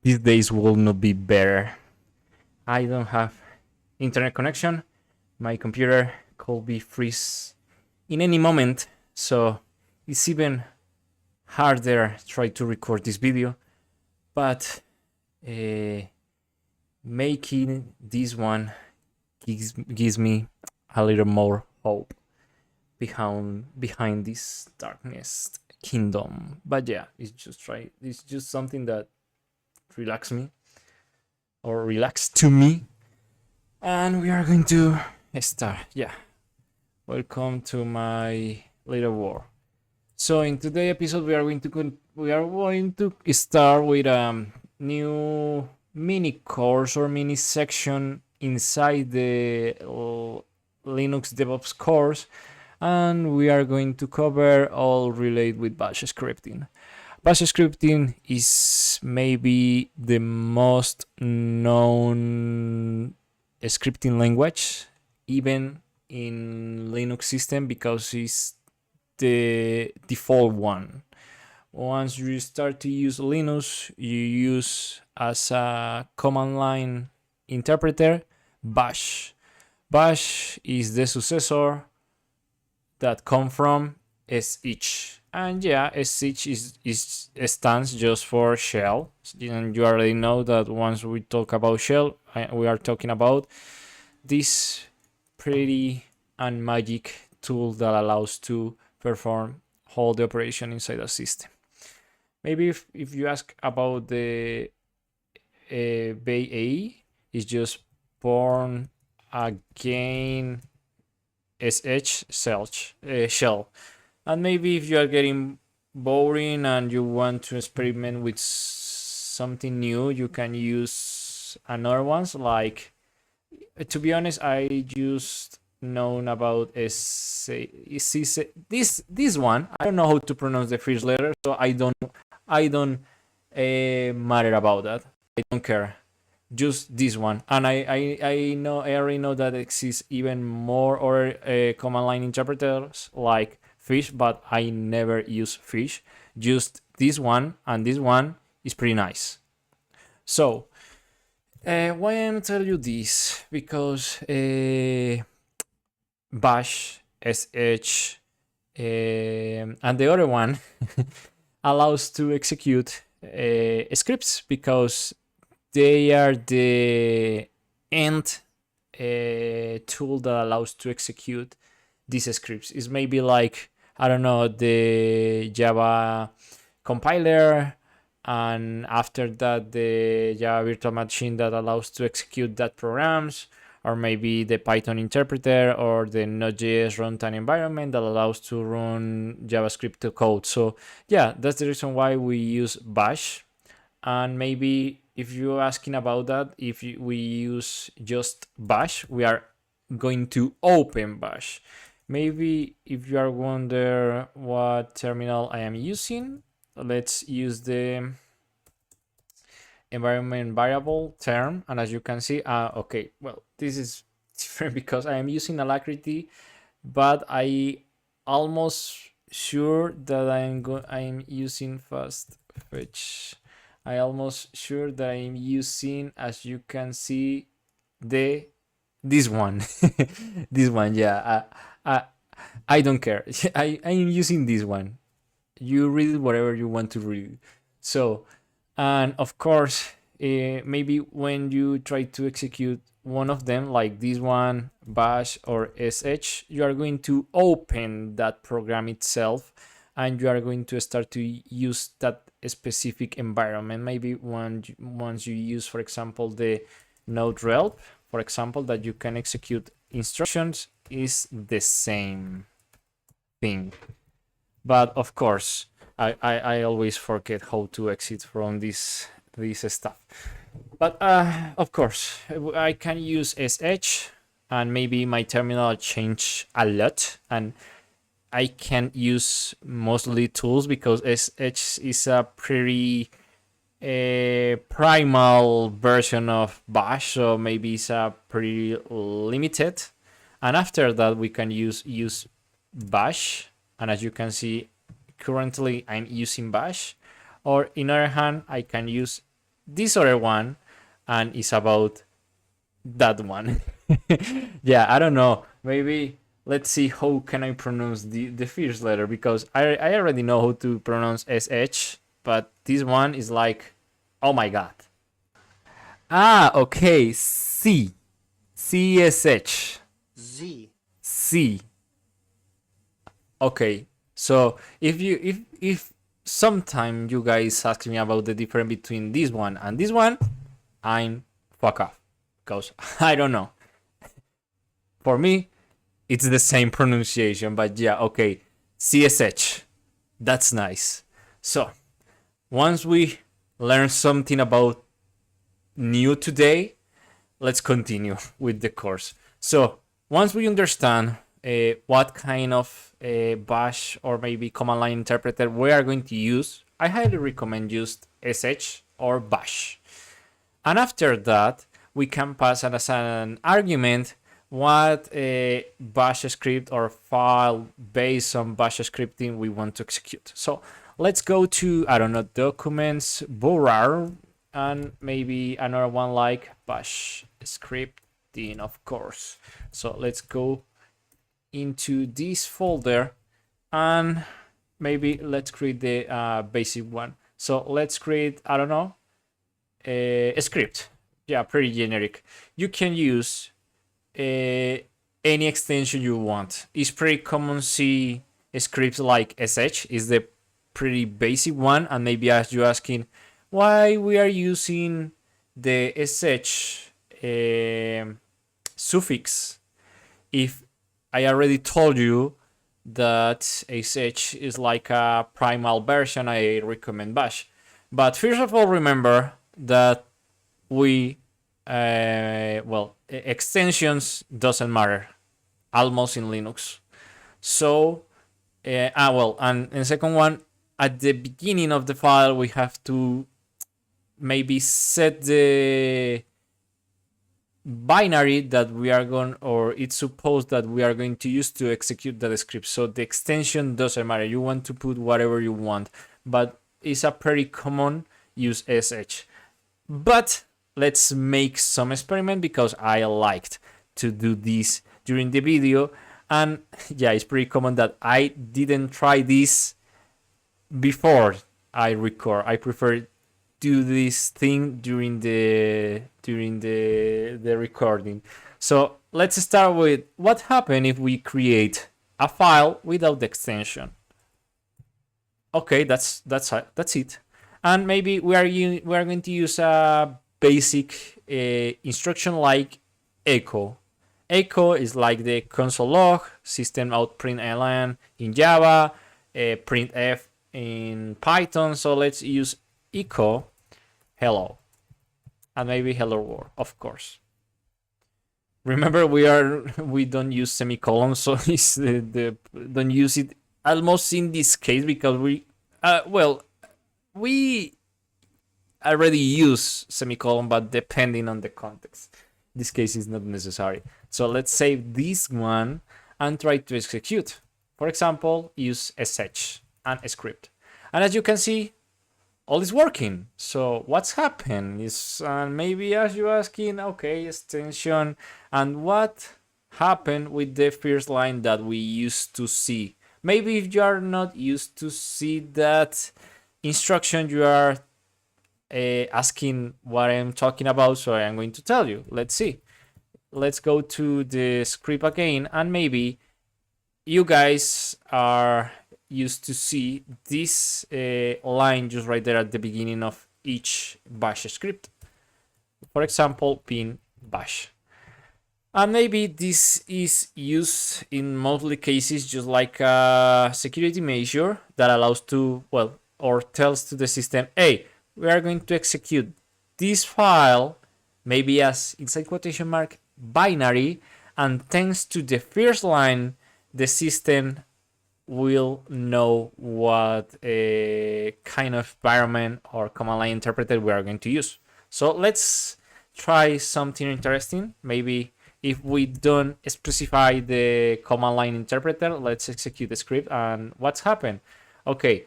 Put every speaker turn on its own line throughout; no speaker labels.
these days will not be better. I don't have internet connection. My computer could be freeze in any moment, so it's even harder to try to record this video. But making this one gives me a little more hope behind this darkness kingdom. But yeah, it's just something that relax me or relax to me. And we are going to start. Yeah, welcome to my little world. So in today's episode we are going to start with a new mini course or mini section inside the Linux Devops course, and we are going to cover all related with bash scripting. Bash scripting is maybe the most known scripting language, even in Linux system, because it's the default one. Once you start to use Linux, you use as a command line interpreter bash. Bash is the successor that come from sh, and yeah, sh is stands just for shell, and you already know that once we talk about shell, we are talking about this pretty and magic tool that allows to perform all the operation inside a system. Maybe if you ask about the BA, is just born again sh shell. And maybe if you are getting boring and you want to experiment with something new, you can use another ones. Like, to be honest, I just known about this one. I don't know how to pronounce the first letter, so I don't matter about that. I don't care. Just this one, and I know I already know that exists even more or command line interpreters like fish, but I never use fish. Just this one, and this one is pretty nice. So why I'm telling you this? Because bash, sh, and the other one allows to execute scripts, because they are the end tool that allows to execute these scripts. It's maybe like, I don't know, the Java compiler, and after that the Java virtual machine that allows to execute that programs, or maybe the Python interpreter or the Node.js runtime environment that allows to run JavaScript code. So yeah, that's the reason why we use bash. And maybe if you're asking about that, if we use just bash, we are going to open bash. Maybe if you are wonder what terminal I am using, let's use the environment variable term. And as you can see, okay, well, this is different because I am using Alacrity, but I almost sure that I'm using fast fetch. I almost sure that I'm using, as you can see, this one. This one, yeah. I don't care. I am using this one. You read whatever you want to read. So, and of course, maybe when you try to execute one of them, like this one, bash or sh, you are going to open that program itself, and you are going to start to use that specific environment. Maybe once you use, for example, the node rel, for example, that you can execute instructions, is the same thing. But of course, I always forget how to exit from this stuff. But of course, I can use sh, and maybe my terminal change a lot, and I can use mostly tools because sh is a pretty primal version of bash, so maybe it's a pretty limited. And after that, we can use bash, and as you can see, currently I'm using bash. Or in other hand, I can use this other one, and it's about that one. Yeah, I don't know. Maybe let's see how can I pronounce the first letter, because I already know how to pronounce sh, but this one is like, oh my god. Ah, okay. CSH.
Z.
C. Okay. So if sometime you guys ask me about the difference between this one and this one, I'm fuck off, because I don't know. For me, it's the same pronunciation, but yeah, okay. CSH. That's nice. So once we learn something about new today, let's continue with the course. So once we understand what kind of bash or maybe command line interpreter we are going to use, I highly recommend just sh or bash. And after that, we can pass as an argument what a bash script or file based on bash scripting we want to execute. So let's go to, I don't know, documents, borar, and maybe another one like bash scripting, of course. So let's go into this folder and maybe let's create the basic one. So let's create, I don't know, a script. Yeah, pretty generic. You can use any extension you want. It's pretty common to see scripts like sh is the pretty basic one, and maybe as you asking why we are using the sh suffix if I already told you that sh is like a primal version. I recommend bash. But first of all, remember that we extensions doesn't matter almost in Linux. So and the second one, at the beginning of the file we have to maybe set the binary that we are going, or it's supposed that we are going to use to execute that script. So the extension doesn't matter. You want to put whatever you want, but it's a pretty common use sh. But let's make some experiment because I liked to do this during the video, and yeah, it's pretty common that I didn't try this before I record. I prefer do this thing during the recording. So let's start with what happens if we create a file without the extension. Okay, that's it. And maybe we are going to use a basic instruction like echo. Echo is like the console log, system out println in Java, printf in Python. So let's use echo hello, and maybe hello world, of course. Remember, we don't use semicolons, so it's don't use it almost in this case because we already use semicolon, but depending on the context. This case is not necessary. So let's save this one and try to execute. For example, use sh and a script. And as you can see, all is working. So what's happened is maybe as you asking, okay, extension, and what happened with the first line that we used to see. Maybe if you are not used to see that instruction, you are asking what I'm talking about, so I'm going to tell you. Let's see. Let's go to the script again, and maybe you guys are used to see this line just right there at the beginning of each bash script. For example, pin bash. And maybe this is used in mostly cases just like a security measure that allows to, or tells to the system, hey, we are going to execute this file, maybe as inside quotation mark binary, and thanks to the first line, the system will know what kind of environment or command line interpreter we are going to use. So let's try something interesting. Maybe if we don't specify the command line interpreter, let's execute the script, and what's happened? Okay,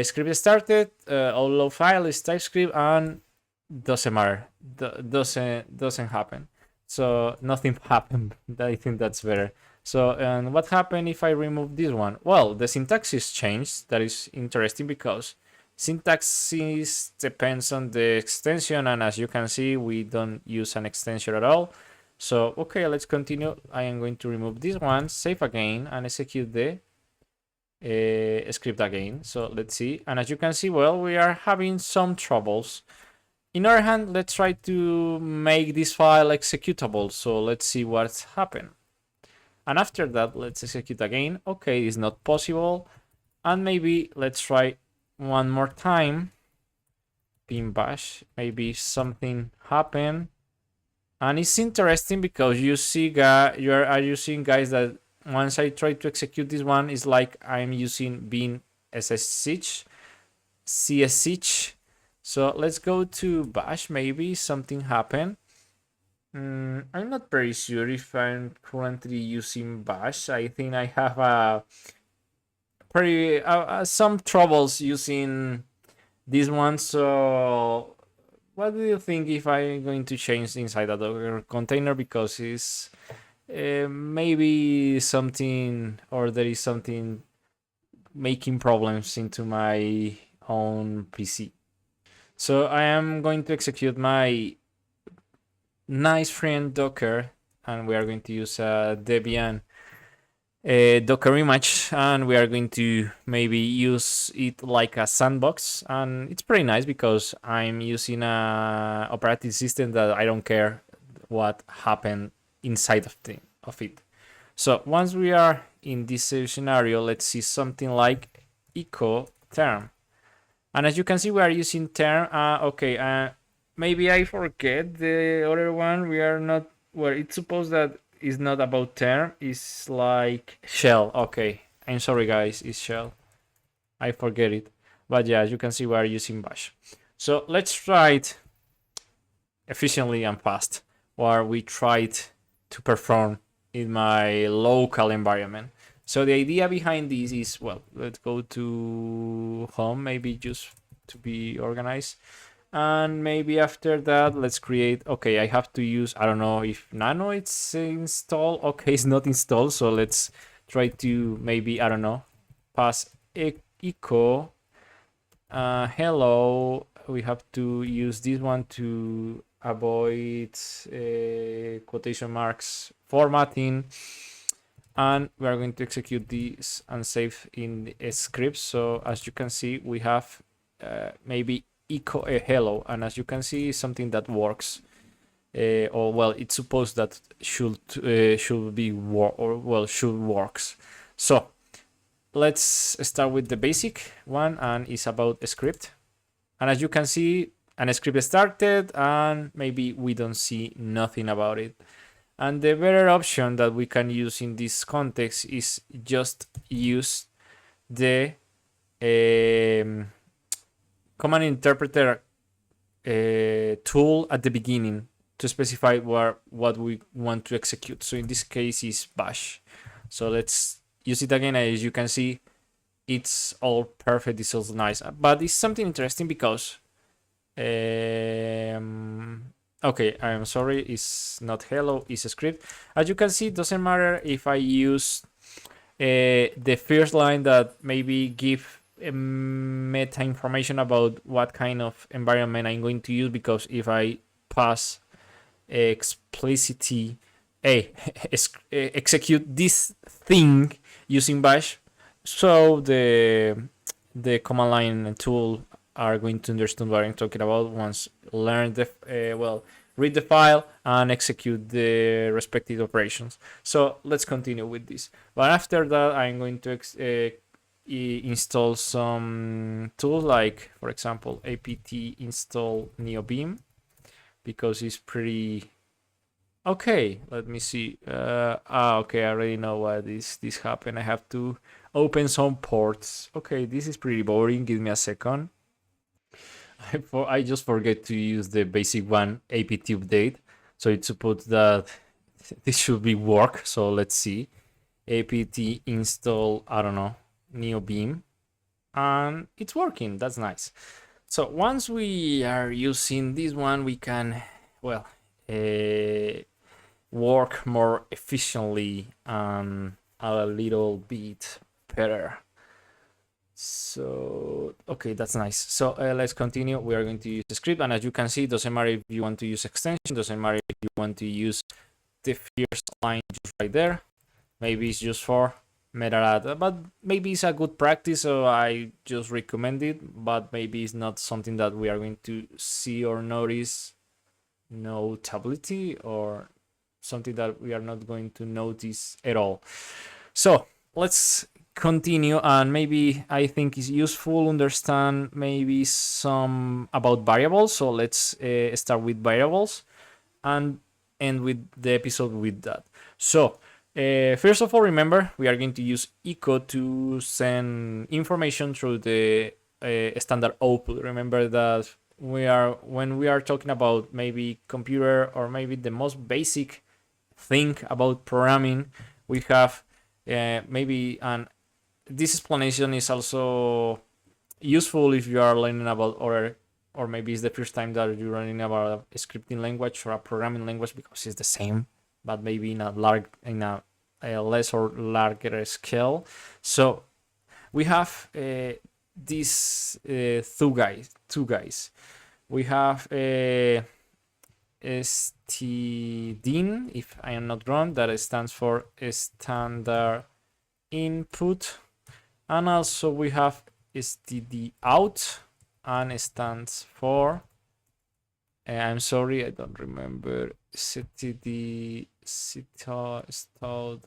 script started, all file is TypeScript, and doesn't matter. Doesn't happen. So nothing happened. I think that's better. So, and what happened if I remove this one? Well, the syntax is changed. That is interesting because syntax depends on the extension, and as you can see, we don't use an extension at all. So, okay, let's continue. I am going to remove this one, save again, and execute the script again. So let's see. And as you can see, well, we are having some troubles. In other hand, let's try to make this file executable. So let's see what's happened. And after that, let's execute again. Okay, it's not possible. And maybe let's try one more time. Pin bash. Maybe something happened. And it's interesting because you see, you are using, guys, that once I try to execute this one, it's like I'm using bin ssh, csh. So let's go to bash. Maybe something happened. I'm not very sure if I'm currently using bash. I think I have some troubles using this one. So what do you think if I'm going to change inside a Docker container, because it's maybe something, or there is something making problems into my own PC. So I am going to execute my nice friend Docker, and we are going to use a Debian Docker image, and we are going to maybe use it like a sandbox. And it's pretty nice because I'm using a operating system that I don't care what happened inside of it. So once we are in this scenario, let's see something like echo term. And as you can see, we are using term. Okay, maybe I forget the other one. We are not, well, it's supposed that it's not about term. It's like shell. Okay, I'm sorry, guys. It's shell. I forget it. But yeah, as you can see, we are using bash. So let's try it efficiently and fast, while we tried to perform in my local environment. So the idea behind this is, well, let's go to home, maybe just to be organized. And maybe after that, let's create, okay, I have to use, I don't know if nano it's installed. Okay, it's not installed. So let's try to maybe, I don't know, pass echo hello. We have to use this one to avoid quotation marks formatting. And we are going to execute this and save in the script. So as you can see, we have maybe echo hello, and as you can see, something that works. Or well, it's supposed that should be should works. So let's start with the basic one, and it's about a script. And as you can see, an script started, and maybe we don't see nothing about it. And the better option that we can use in this context is just use the command interpreter tool at the beginning to specify what we want to execute. So in this case is bash. So let's use it again. As you can see, it's all perfect. It's also nice, but it's something interesting because okay, I'm sorry, it's not hello, it's a script. As you can see, it doesn't matter if I use the first line that maybe give meta information about what kind of environment I'm going to use, because if I pass explicitly execute this thing using bash, so the command line tool are going to understand what I'm talking about once learn the read the file and execute the respective operations. So let's continue with this. But after that, I'm going to install some tools, like for example apt install neobeam, because it's pretty okay. Let me see. Okay, I already know why this happened. I have to open some ports. Okay, this is pretty boring. Give me a second. I just forget to use the basic one, apt update. So it's supposed that this should be work. So let's see. Apt install, I don't know, neobeam. And it's working. That's nice. So once we are using this one, we can, well, work more efficiently and a little bit better. So, okay, that's nice. So let's continue. We are going to use the script, and as you can see, it doesn't matter if you want to use extension, doesn't matter if you want to use the first line just right there. Maybe it's just for metadata, but maybe it's a good practice, so I just recommend it, but maybe it's not something that we are going to see or notice notability, or something that we are not going to notice at all. So let's continue, and maybe I think it's useful understand maybe some about variables. So let's start with variables and end with the episode with that. So first of all, remember we are going to use echo to send information through the standard output. Remember that when we are talking about maybe computer, or maybe the most basic thing about programming, we have maybe, and this explanation is also useful if you are learning about, or maybe it's the first time that you're learning about a scripting language or a programming language, because it's the same, but maybe in a less or larger scale. So we have these two guys. We have stdin, if I am not wrong, that stands for standard input, and also we have stdout, and it stands for I'm sorry, I don't remember. std std.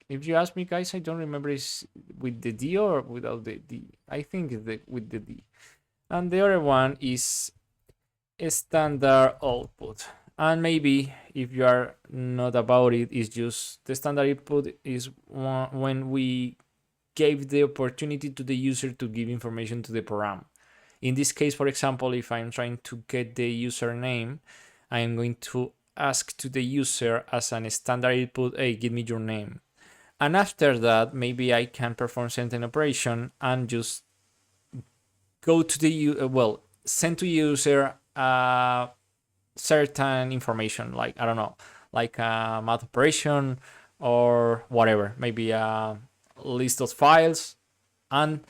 If you ask me, guys, I don't remember is with the D or without the D. I think it's with the D. And the other one is a standard output. And maybe if you are not about it, it's just the standard input is when we gave the opportunity to the user to give information to the program. In this case, for example, if I'm trying to get the username, I am going to ask to the user as a standard input, hey, give me your name. And after that, maybe I can perform certain operation and just go to the send to user certain information, like I don't know, like a math operation or whatever, maybe a list of files, and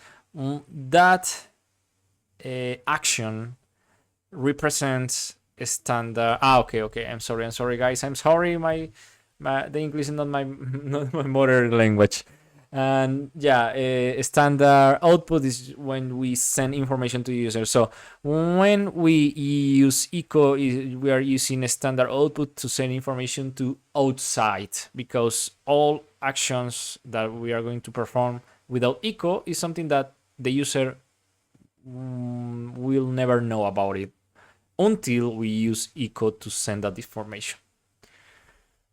that action represents a standard. Okay. I'm sorry, guys. I'm sorry. The English is not my not my mother language. And yeah, a standard output is when we send information to the user. So when we use echo, we are using a standard output to send information to outside, because all actions that we are going to perform without echo is something that the user will never know about it until we use echo to send that information.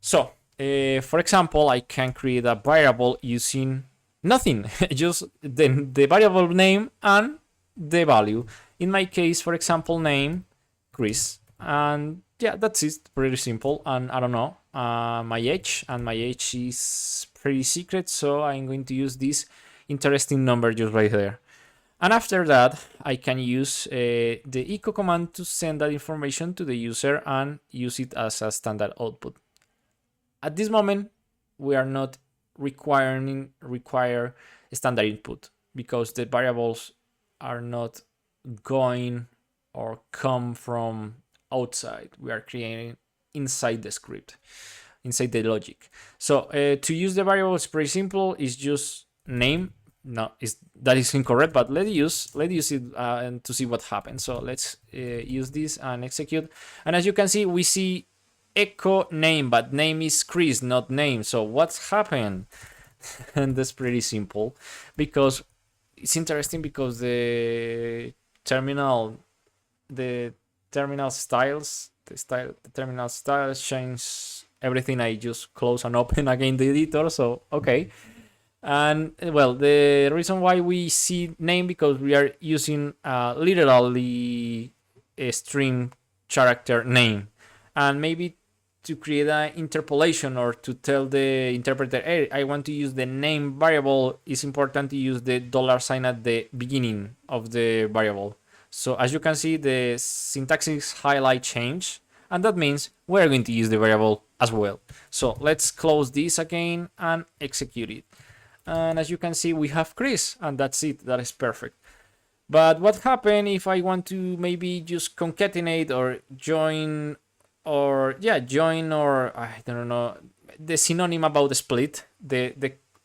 So for example, I can create a variable using nothing, just the variable name and the value. In my case, for example, name Chris, and yeah, that's it. Pretty simple. And I don't know, my age, and my age is pretty secret, so I'm going to use this interesting number just right there. And after that, I can use the echo command to send that information to the user and use it as a standard output. At this moment, we are not require standard input, because the variables are not going or come from outside. We are creating inside the script, inside the logic. So to use the variable is pretty simple. It's just name. No, that is incorrect, but let's use it and to see what happens. So let's use this and execute. And as you can see, we see echo name, but name is Chris, not name. So what's happened? And that's pretty simple, because it's interesting, because the terminal styles change everything. I just close and open again the editor. So okay. And well, the reason why we see name, because we are using literally a string character name, and maybe to create an interpolation or to tell the interpreter, hey, I want to use the name variable, it's important to use the dollar sign at the beginning of the variable. So as you can see, the syntax highlight change, and that means we're going to use the variable as well. So let's close this again and execute it. And as you can see, we have Chris, and that's it. That is perfect. But what happened if I want to maybe just concatenate or join, or join, or I don't know, the synonym about the split, the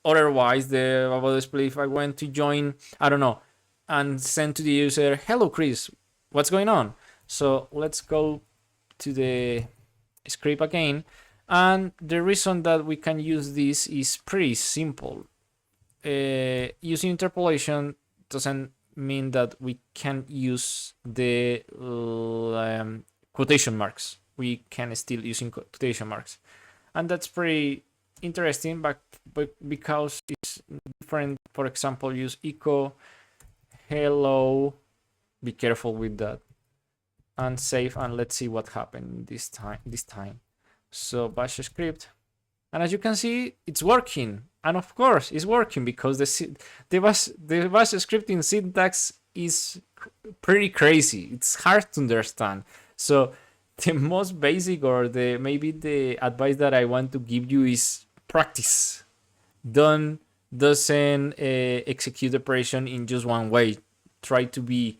otherwise the about the split, if I want to join, I don't know, and send to the user, hello Chris, what's going on? So let's go to the script again, and the reason that we can use this is pretty simple. Using interpolation doesn't mean that we can use the quotation marks. We can still using quotation marks, and that's pretty interesting. But because it's different, for example, use echo hello. Be careful with that, and save, and let's see what happened this time. So bash script, and as you can see, it's working. And of course, it's working because the bash scripting syntax is pretty crazy. It's hard to understand. So the most basic, or maybe the advice that I want to give you is practice. Doesn't execute operation in just one way. Try to be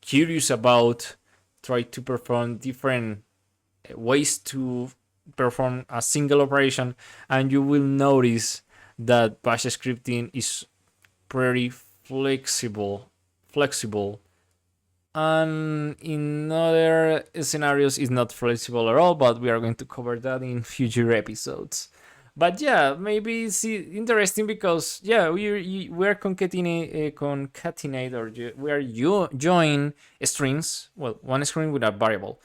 curious about. Try to perform different ways to perform a single operation, and you will notice that bash scripting is pretty flexible, and in other scenarios it's not flexible at all, but we are going to cover that in future episodes. But yeah, maybe it's interesting because we're concatenate, or we are join strings, well, one string with a variable.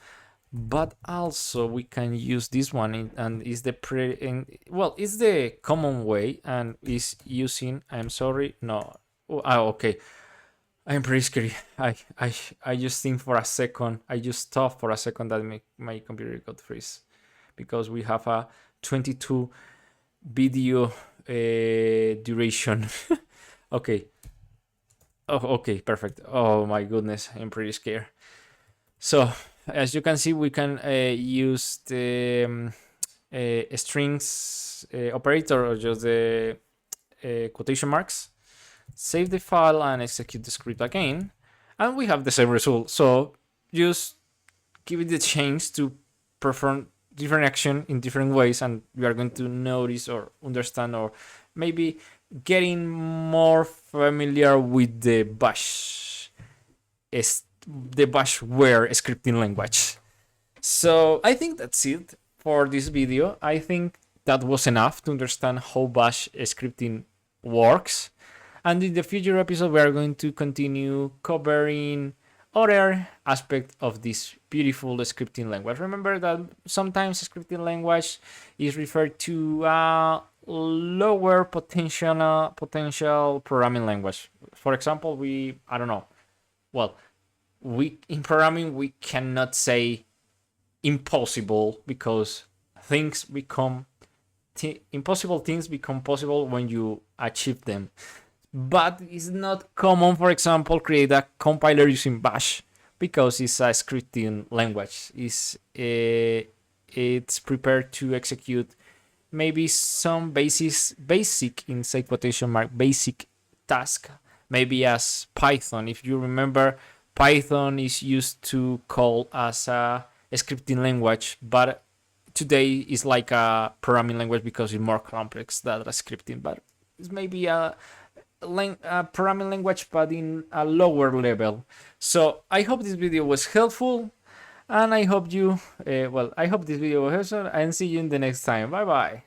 But also we can use this one, and is the it's the common way, and is using, I'm sorry, no, okay, I'm pretty scary. I just think for a second, I just stopped for a second that my computer got freeze, because we have a 22 video duration. Okay. Oh, okay, perfect. Oh my goodness, I'm pretty scared. So as you can see, we can use the strings operator, or just the quotation marks, save the file and execute the script again, and we have the same result. So just give it the chance to perform different action in different ways, and we are going to notice or understand, or maybe getting more familiar with the bashware scripting language. So I think that's it for this video. I think that was enough to understand how bash scripting works, and in the future episode we are going to continue covering other aspect of this beautiful scripting language. Remember that sometimes scripting language is referred to lower potential programming language. For example, in programming we cannot say impossible, because impossible things become possible when you achieve them. But it's not common, for example, create a compiler using bash, because it's a scripting language. It's prepared to execute maybe some basic inside quotation mark basic task, maybe as Python. If you remember, Python is used to call as a scripting language, but today is like a programming language because it's more complex than a scripting. But it's maybe a programming language, but in a lower level. So I hope this video was helpful, and I hope this video was helpful, and see you in the next time. Bye bye.